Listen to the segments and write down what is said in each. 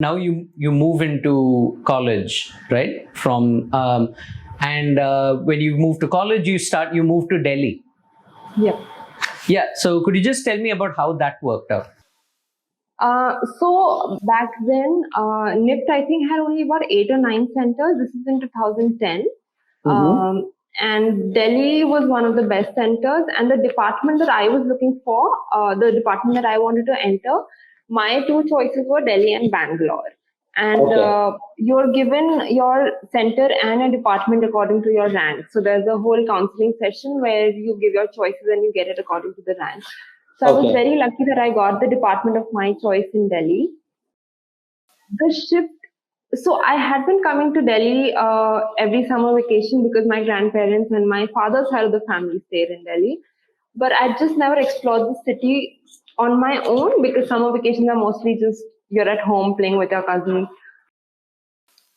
now you move into college, right? From and when you move to college, you move to Delhi. Yeah. Yeah. So could you just tell me about how that worked out? So back then, NIFT I think had only about 8 or 9 centers. This is in 2010. Mm-hmm. And Delhi was one of the best centers. And the department that I was looking for, the department that I wanted to enter, my two choices were Delhi and Bangalore. And you're given your center and a department according to your rank. So there's a whole counseling session where you give your choices and you get it according to the rank. So I was very lucky that I got the department of my choice in Delhi. The shift. So I had been coming to Delhi every summer vacation because my grandparents and my father's side of the family stayed in Delhi. But I just never explored the city on my own because summer vacations are mostly just you're at home playing with your cousins.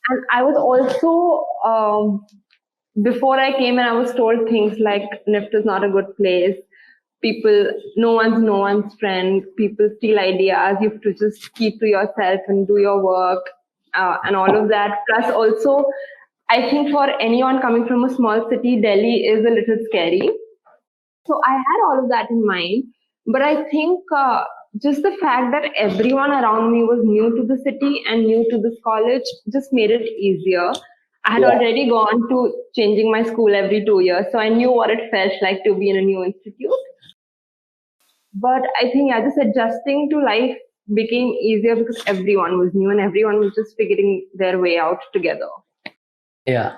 And I was also before I came and I was told things like NIFT is not a good place. People, no one's friend. People steal ideas. You have to just keep to yourself and do your work and all of that. Plus, also, I think for anyone coming from a small city, Delhi is a little scary. So I had all of that in mind. But I think just the fact that everyone around me was new to the city and new to this college just made it easier. I had already gone to changing my school every 2 years, so I knew what it felt like to be in a new institute. But I think, yeah, just adjusting to life became easier because everyone was new and everyone was just figuring their way out together. Yeah,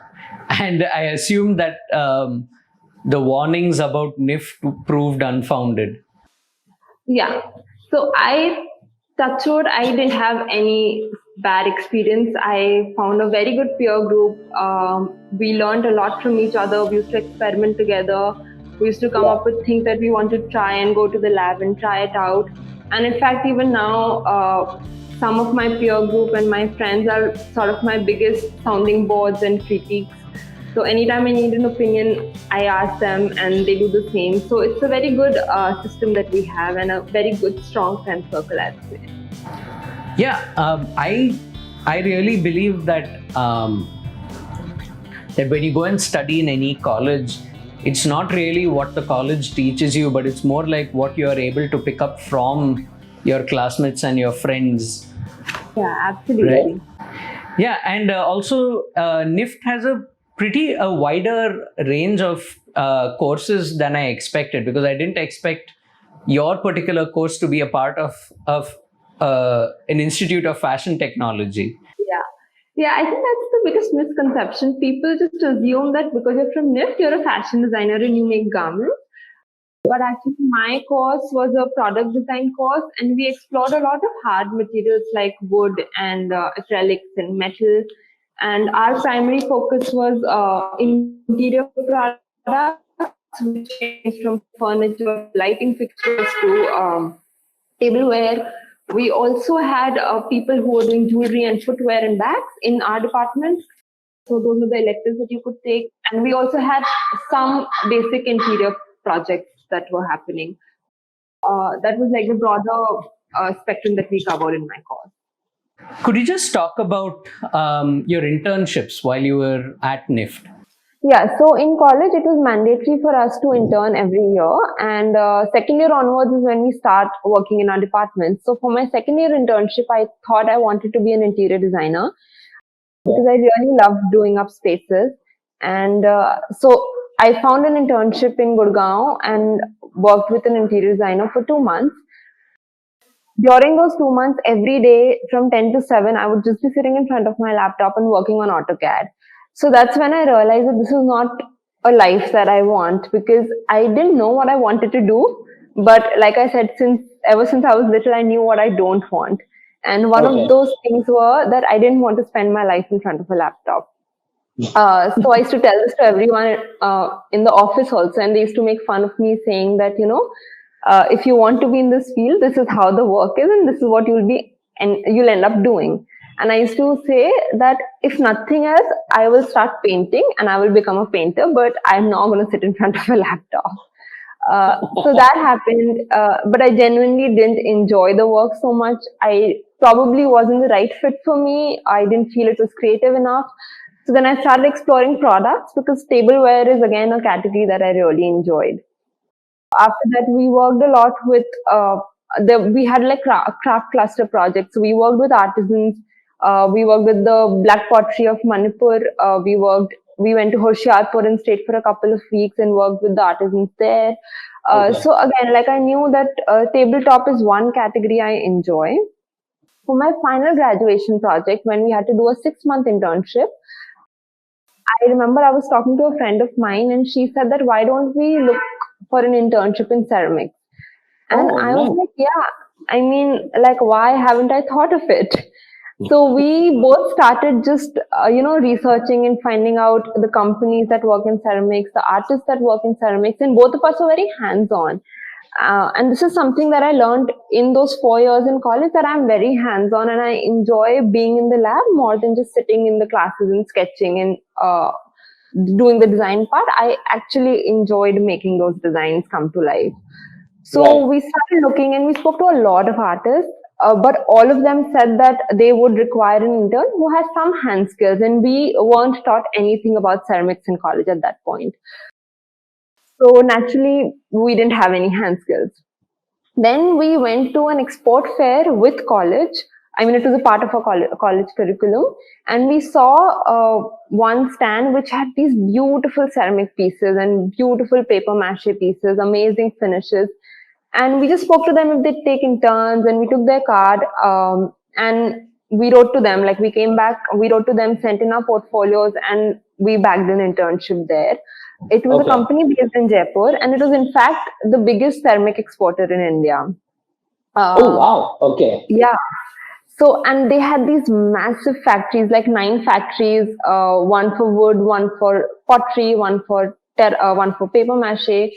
and I assume that the warnings about NIFT proved unfounded. Yeah. So touch wood, I didn't have any bad experience. I found a very good peer group. We learned a lot from each other. We used to experiment together. We used to come up with things that we wanted to try and go to the lab and try it out. And in fact, even now, some of my peer group and my friends are sort of my biggest sounding boards and critiques. So anytime I need an opinion, I ask them and they do the same. So it's a very good system that we have and a very good, strong friend circle, I'd say. Yeah, I really believe that that when you go and study in any college, it's not really what the college teaches you, but it's more like what you are able to pick up from your classmates and your friends. Yeah, absolutely. Right? Yeah, and also NIFT has a pretty wider range of courses than I expected, because I didn't expect your particular course to be a part of an institute of fashion technology. Yeah, I think that's the biggest misconception. People just assume that because you're from NIFT, you're a fashion designer and you make garments. But actually, my course was a product design course, and we explored a lot of hard materials like wood and acrylics and metal. And our primary focus was interior products, which range from furniture, lighting fixtures to tableware. We also had people who were doing jewelry and footwear and bags in our department. So those were the electives that you could take. And we also had some basic interior projects that were happening. That was like the broader spectrum that we covered in my course. Could you just talk about your internships while you were at NIFT? Yeah, so in college it was mandatory for us to intern every year, and second year onwards is when we start working in our department. So for my second year internship, I thought I wanted to be an interior designer because I really loved doing up spaces. And so I found an internship in Gurgaon and worked with an interior designer for 2 months. During those 2 months, every day from 10 to 7, I would just be sitting in front of my laptop and working on AutoCAD. So that's when I realized that this is not a life that I want, because I didn't know what I wanted to do. But like I said, ever since I was little, I knew what I don't want. And one of those things were that I didn't want to spend my life in front of a laptop. So I used to tell this to everyone in the office also, and they used to make fun of me, saying that, if you want to be in this field, this is how the work is, and this is what you'll end up doing. And I used to say that if nothing else, I will start painting and I will become a painter, but I'm not going to sit in front of a laptop. So that happened, but I genuinely didn't enjoy the work so much. I probably wasn't the right fit for me. I didn't feel it was creative enough. So then I started exploring products because tableware is again a category that I really enjoyed. After that, we worked a lot with we had like craft cluster projects. So we worked with artisans. We worked with the black pottery of Manipur. We went to Hoshiarpur and stayed for a couple of weeks and worked with the artisans there. So again, like I knew that tabletop is one category I enjoy. For my final graduation project, when we had to do a 6-month internship, I remember I was talking to a friend of mine and she said that why don't we look for an internship in ceramics? And I was like, yeah, I mean, like, why haven't I thought of it? So we both started just, researching and finding out the companies that work in ceramics, the artists that work in ceramics, and both of us were very hands-on. And this is something that I learned in those 4 years in college, that I'm very hands-on and I enjoy being in the lab more than just sitting in the classes and sketching and doing the design part. I actually enjoyed making those designs come to life. So we started looking and we spoke to a lot of artists, but all of them said that they would require an intern who has some hand skills, and we weren't taught anything about ceramics in college at that point. So naturally, we didn't have any hand skills. Then we went to an export fair with college. I mean, it was a part of our college curriculum. And we saw one stand which had these beautiful ceramic pieces and beautiful paper mache pieces, amazing finishes. And we just spoke to them if they'd take interns, and we took their card. And we wrote to them, like we came back, we wrote to them, sent in our portfolios, and we bagged an internship there. It was a company based in Jaipur, and it was in fact the biggest ceramic exporter in India. Oh, wow. Okay. Yeah. So, and they had these massive factories, like 9 factories, one for wood, one for pottery, one for paper mache.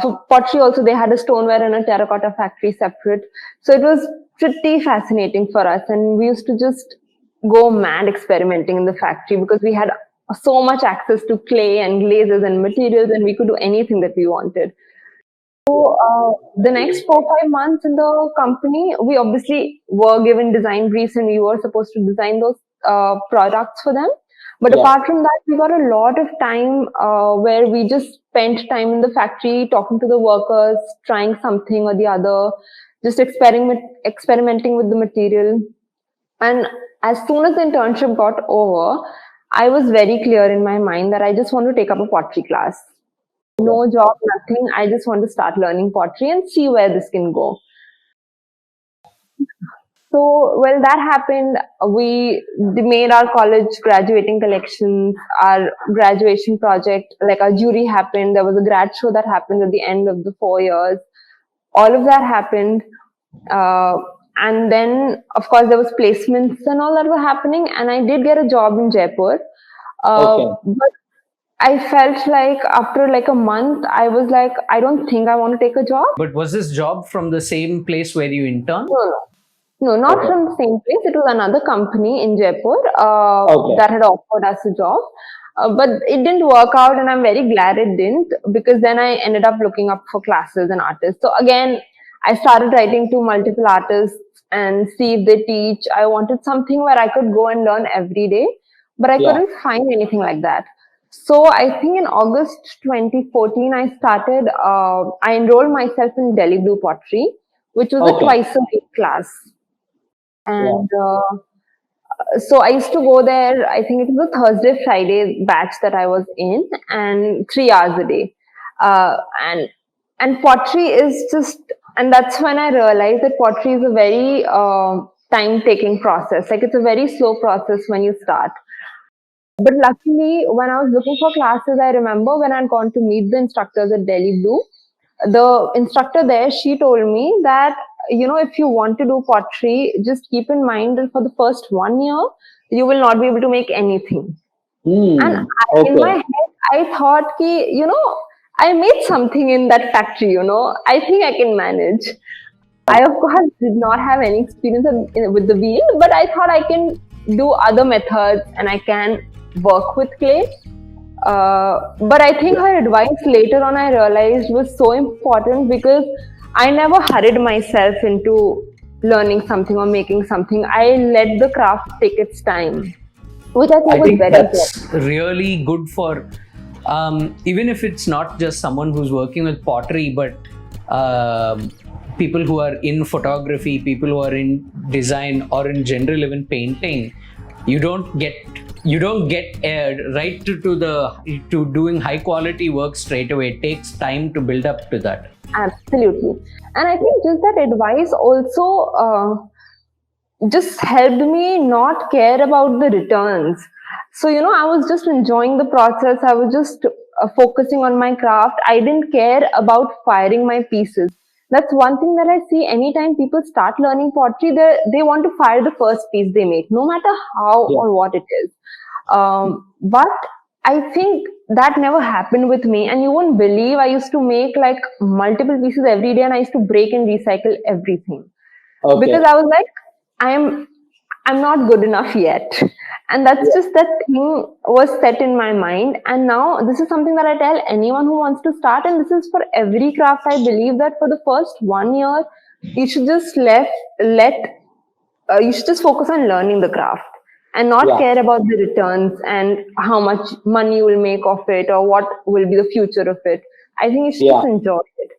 For pottery also, they had a stoneware and a terracotta factory separate. So it was pretty fascinating for us. And we used to just go mad experimenting in the factory because we had so much access to clay and glazes and materials, and we could do anything that we wanted. So the next 4-5 months in the company, we obviously were given design briefs and we were supposed to design those products for them. But apart from that, we got a lot of time where we just spent time in the factory talking to the workers, trying something or the other, just experimenting with the material. And as soon as the internship got over, I was very clear in my mind that I just want to take up a pottery class. No job, nothing. I just want to start learning pottery and see where this can go. So, well, that happened. We made our college graduating collections, our graduation project, like our jury happened. There was a grad show that happened at the end of the 4 years. All of that happened. And then, of course, there was placements and all that were happening. And I did get a job in Jaipur. But I felt like after like a month, I was like, I don't think I want to take a job. But was this job from the same place where you interned? No, not from the same place. It was another company in Jaipur that had offered us a job. But it didn't work out, and I'm very glad it didn't, because then I ended up looking up for classes and artists. So again, I started writing to multiple artists and see if they teach. I wanted something where I could go and learn every day, but I couldn't find anything like that. So I think in August 2014, I enrolled myself in Delhi Blue Pottery, which was a twice-a-week class. And so I used to go there. I think it was a Thursday, Friday batch that I was in, and 3 hours a day. And pottery is just, and that's when I realized that pottery is a very time-taking process. Like, it's a very slow process when you start. But luckily, when I was looking for classes, I remember when I'd gone to meet the instructors at Delhi Blue, the instructor there, she told me that, if you want to do pottery, just keep in mind that for the first 1 year, you will not be able to make anything. And in my head, I thought, I made something in that factory, I think I can manage. I, of course, did not have any experience with the wheel, but I thought I can do other methods and I can work with clay. But I think her advice later on, I realized, was so important, because I never hurried myself into learning something or making something. I let the craft take its time, which I think I was think very that's important. really good for even if it's not just someone who's working with pottery, but people who are in photography, people who are in design, or in general even painting. You don't get right to doing high quality work straight away. It takes time to build up to that. Absolutely. And I think just that advice also just helped me not care about the returns. So, I was just enjoying the process. I was just focusing on my craft. I didn't care about firing my pieces. That's one thing that I see anytime people start learning pottery, they want to fire the first piece they make, no matter how Yeah. or what it is. But I think that never happened with me. And you won't believe I used to make like multiple pieces every day and I used to break and recycle everything Okay. because I was like, I'm not good enough yet. And that's just that thing was set in my mind. And now this is something that I tell anyone who wants to start. And this is for every craft. I believe that for the first 1 year, you should just you should just focus on learning the craft and not Yeah. care about the returns and how much money you will make of it or what will be the future of it. I think you should just Yeah. enjoy it.